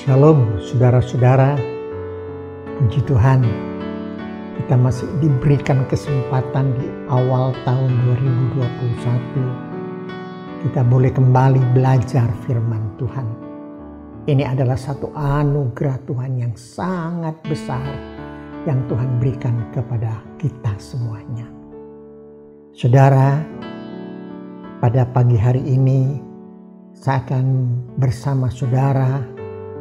Shalom saudara-saudara, puji Tuhan kita masih diberikan kesempatan di awal tahun 2021. Kita boleh kembali belajar firman Tuhan. Ini adalah satu anugerah Tuhan yang sangat besar yang Tuhan berikan kepada kita semuanya. Saudara, pada pagi hari ini saya akan bersama saudara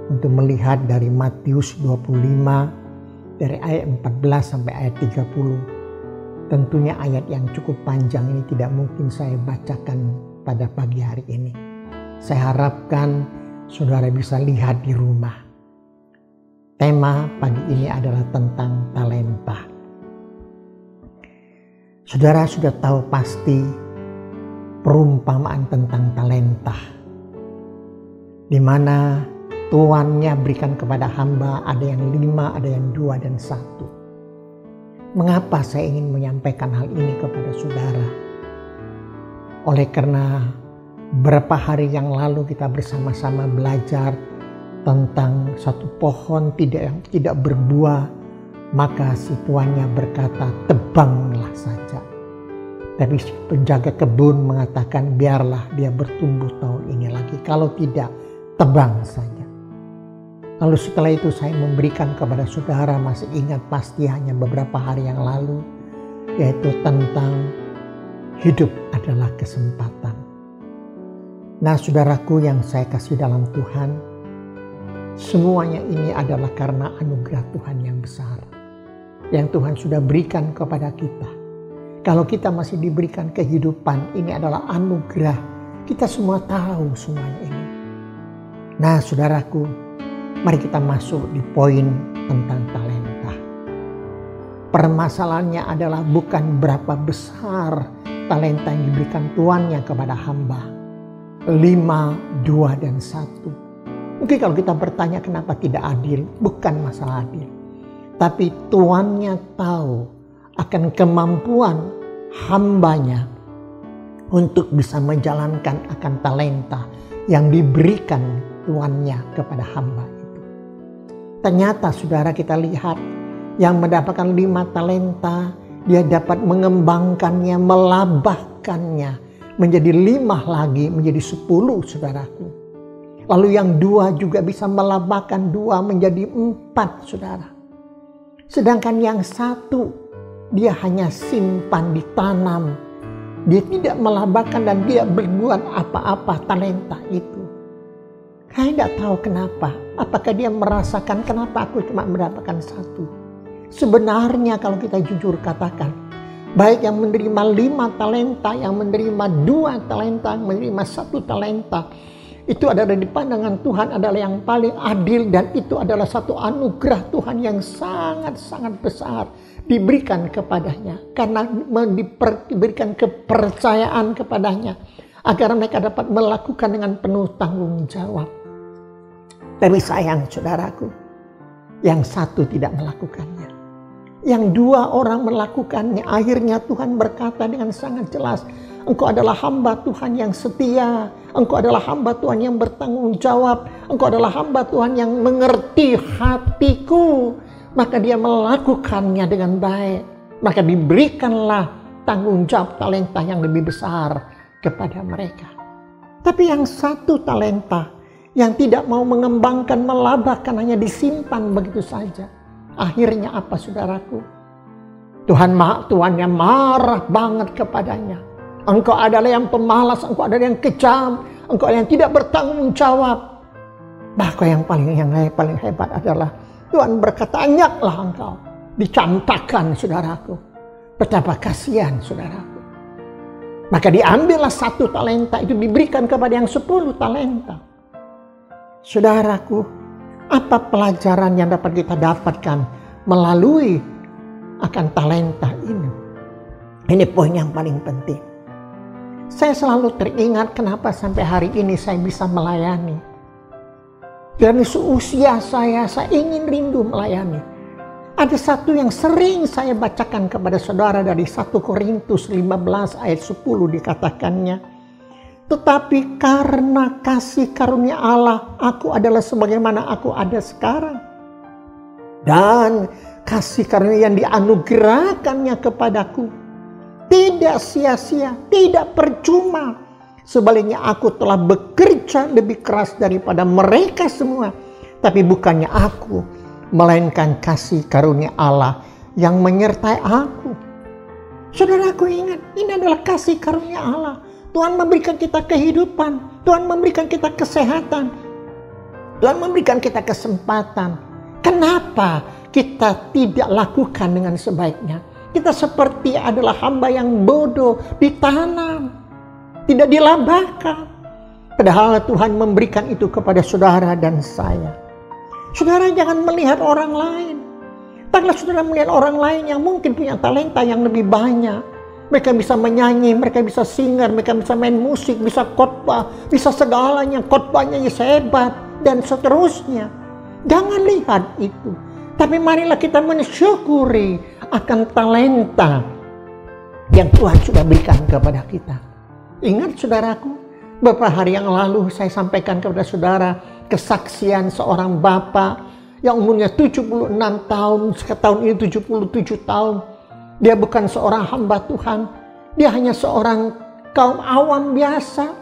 untuk melihat dari Matius 25 dari ayat 14 sampai ayat 30. Tentunya ayat yang cukup panjang ini tidak mungkin saya bacakan pada pagi hari ini. Saya harapkan saudara bisa lihat di rumah. Tema pagi ini adalah tentang talenta. Saudara sudah tahu pasti perumpamaan tentang talenta, di mana tuannya berikan kepada hamba, ada yang 5, ada yang 2 dan 1. Mengapa saya ingin menyampaikan hal ini kepada saudara? Oleh karena beberapa hari yang lalu kita bersama-sama belajar tentang satu pohon yang tidak berbuah, maka si tuannya berkata, tebanglah saja. Tapi penjaga kebun mengatakan, biarlah dia bertumbuh tahun ini lagi. Kalau tidak, tebang saja. Lalu setelah itu saya memberikan kepada saudara, masih ingat pasti hanya beberapa hari yang lalu, yaitu tentang hidup adalah kesempatan. Nah saudaraku yang saya kasih dalam Tuhan, semuanya ini adalah karena anugerah Tuhan yang besar, yang Tuhan sudah berikan kepada kita. Kalau kita masih diberikan kehidupan, ini adalah anugerah. Kita semua tahu semuanya ini. Nah saudaraku, mari kita masuk di poin tentang talenta. Permasalahannya adalah bukan berapa besar talenta yang diberikan tuannya kepada hamba. 5, 2, dan 1. Mungkin kalau kita bertanya kenapa tidak adil, bukan masalah adil. Tapi tuannya tahu akan kemampuan hambanya untuk bisa menjalankan akan talenta yang diberikan tuannya kepada hamba. Ternyata saudara kita lihat yang mendapatkan 5 talenta, dia dapat mengembangkannya, melabahkannya menjadi 5 lagi, menjadi 10 saudaraku. Lalu yang 2 juga bisa melabahkan 2 menjadi 4 saudara. Sedangkan yang 1 dia hanya simpan, ditanam. Dia tidak melabahkan dan tidak berbuat apa-apa talenta itu. Saya tidak tahu kenapa. Apakah dia merasakan kenapa aku cuma mendapatkan 1. Sebenarnya kalau kita jujur katakan, baik yang menerima 5 talenta, yang menerima 2 talenta, yang menerima 1 talenta, itu adalah di pandangan Tuhan adalah yang paling adil, dan itu adalah satu anugerah Tuhan yang sangat-sangat besar diberikan kepadanya. Karena diberikan kepercayaan kepadanya agar mereka dapat melakukan dengan penuh tanggung jawab. Tapi sayang saudaraku, yang 1 tidak melakukannya. Yang 2 orang melakukannya. Akhirnya Tuhan berkata dengan sangat jelas, engkau adalah hamba Tuhan yang setia. Engkau adalah hamba Tuhan yang bertanggung jawab. Engkau adalah hamba Tuhan yang mengerti hatiku. Maka dia melakukannya dengan baik. Maka diberikanlah tanggung jawab talenta yang lebih besar kepada mereka. Tapi yang 1 talenta yang tidak mau mengembangkan, melabahkan, hanya disimpan begitu saja. Akhirnya apa saudaraku? Tuannya marah banget kepadanya. Engkau adalah yang pemalas, engkau adalah yang kejam, engkau yang tidak bertanggung jawab. Bahkan yang paling hebat adalah Tuhan berkata, enyaklah engkau. Dicampakkan saudaraku. Betapa kasihan saudaraku. Maka diambillah 1 talenta itu diberikan kepada yang 10 talenta. Saudaraku, apa pelajaran yang dapat kita dapatkan melalui akan talenta ini? Ini poin yang paling penting. Saya selalu teringat kenapa sampai hari ini saya bisa melayani. Dari seusia saya ingin rindu melayani. Ada satu yang sering saya bacakan kepada saudara dari 1 Korintus 15 ayat 10 dikatakannya, Tetapi karena kasih karunia Allah, aku adalah sebagaimana aku ada sekarang. Dan kasih karunia yang dianugerahkannya kepadaku tidak sia-sia, tidak percuma. Sebaliknya aku telah bekerja lebih keras daripada mereka semua. Tapi bukannya aku, melainkan kasih karunia Allah yang menyertai aku. Saudaraku, ingat, ini adalah kasih karunia Allah. Tuhan memberikan kita kehidupan, Tuhan memberikan kita kesehatan, Tuhan memberikan kita kesempatan. Kenapa kita tidak lakukan dengan sebaiknya? Kita seperti adalah hamba yang bodoh, ditanam, tidak dilabahkan. Padahal Tuhan memberikan itu kepada saudara dan saya. Saudara jangan melihat orang lain. Taklah saudara melihat orang lain yang mungkin punya talenta yang lebih banyak. Mereka bisa menyanyi, mereka bisa singer, mereka bisa main musik, bisa khotbah, bisa segalanya. Khotbahnya hebat dan seterusnya. Jangan lihat itu. Tapi marilah kita mensyukuri akan talenta yang Tuhan sudah berikan kepada kita. Ingat saudaraku, beberapa hari yang lalu saya sampaikan kepada saudara kesaksian seorang bapak yang umurnya 76 tahun, tahun ini 77 tahun. Dia bukan seorang hamba Tuhan, dia hanya seorang kaum awam biasa.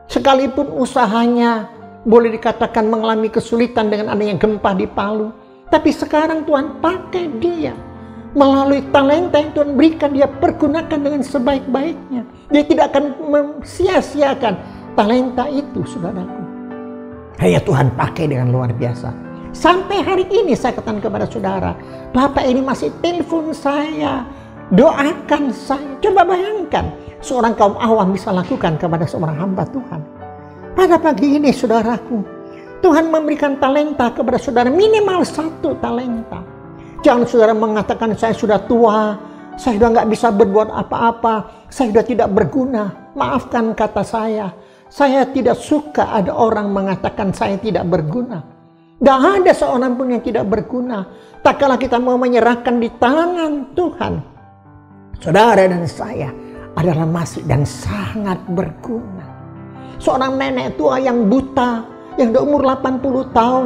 Sekalipun usahanya boleh dikatakan mengalami kesulitan dengan adanya gempa di Palu, tapi sekarang Tuhan pakai dia. Melalui talenta yang Tuhan berikan, dia pergunakan dengan sebaik-baiknya. Dia tidak akan sia-siakan talenta itu, saudaraku. Hanya Tuhan pakai dengan luar biasa. Sampai hari ini saya katakan kepada saudara, Bapak ini masih telepon saya, doakan saya. Coba bayangkan, seorang kaum awam bisa lakukan kepada seorang hamba Tuhan. Pada pagi ini saudaraku, Tuhan memberikan talenta kepada saudara, minimal 1 talenta. Jangan saudara mengatakan saya sudah tua, saya sudah nggak bisa berbuat apa-apa, saya sudah tidak berguna. Maafkan kata saya tidak suka ada orang mengatakan saya tidak berguna. Tidak ada seorang pun yang tidak berguna. Tak kala kita mau menyerahkan di tangan Tuhan, saudara dan saya adalah masih dan sangat berguna. Seorang nenek tua yang buta, yang sudah umur 80 tahun,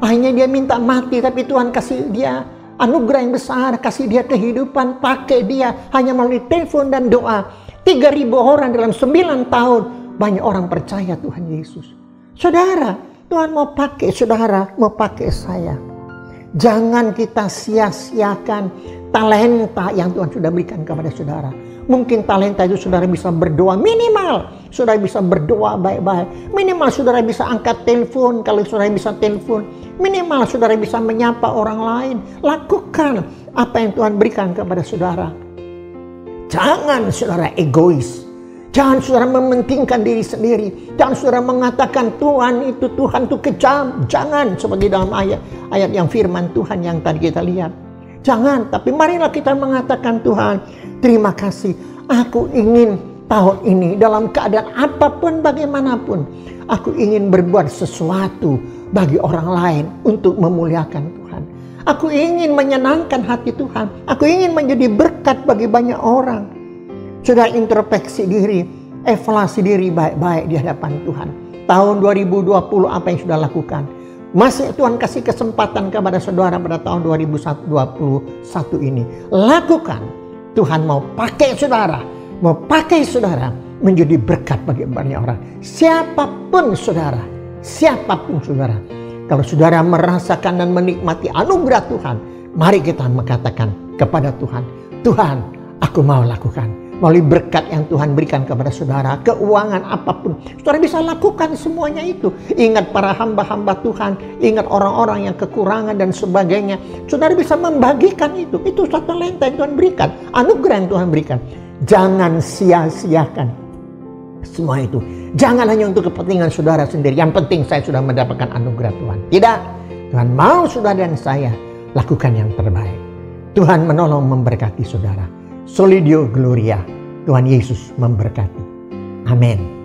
akhirnya dia minta mati, tapi Tuhan kasih dia anugerah yang besar, kasih dia kehidupan, pakai dia hanya melalui telepon dan doa. 3.000 orang dalam 9 tahun, banyak orang percaya Tuhan Yesus. Saudara, Tuhan mau pakai saudara, mau pakai saya. Jangan kita sia-siakan talenta yang Tuhan sudah berikan kepada saudara. Mungkin talenta itu saudara bisa berdoa, minimal saudara bisa berdoa baik-baik. Minimal saudara bisa angkat telepon kalau saudara bisa telepon. Minimal saudara bisa menyapa orang lain. Lakukan apa yang Tuhan berikan kepada saudara. Jangan saudara egois. Jangan saudara mementingkan diri sendiri. Jangan saudara mengatakan Tuhan itu kejam. Jangan, seperti dalam ayat yang firman Tuhan yang tadi kita lihat. Jangan, tapi marilah kita mengatakan Tuhan, terima kasih. Aku ingin tahun ini dalam keadaan apapun bagaimanapun, aku ingin berbuat sesuatu bagi orang lain untuk memuliakan Tuhan. Aku ingin menyenangkan hati Tuhan. Aku ingin menjadi berkat bagi banyak orang. Sudah introspeksi diri, evaluasi diri baik-baik di hadapan Tuhan. Tahun 2020 apa yang sudah lakukan? Masih Tuhan kasih kesempatan kepada saudara pada tahun 2021 ini. Lakukan. Tuhan mau pakai saudara, menjadi berkat bagi banyak orang. Siapapun saudara. Kalau saudara merasakan dan menikmati anugerah Tuhan, mari kita mengatakan kepada Tuhan, Tuhan, aku mau lakukan. Melalui berkat yang Tuhan berikan kepada saudara, keuangan apapun, saudara bisa lakukan semuanya itu. Ingat para hamba-hamba Tuhan, ingat orang-orang yang kekurangan dan sebagainya. Saudara bisa membagikan itu. Itu satu talenta yang Tuhan berikan, anugerah yang Tuhan berikan. Jangan sia-siakan semua itu. Jangan hanya untuk kepentingan saudara sendiri. Yang penting saya sudah mendapatkan anugerah Tuhan. Tidak, Tuhan mau saudara dan saya lakukan yang terbaik. Tuhan menolong memberkati saudara. Solidio Gloria, Tuhan Yesus memberkati. Amin.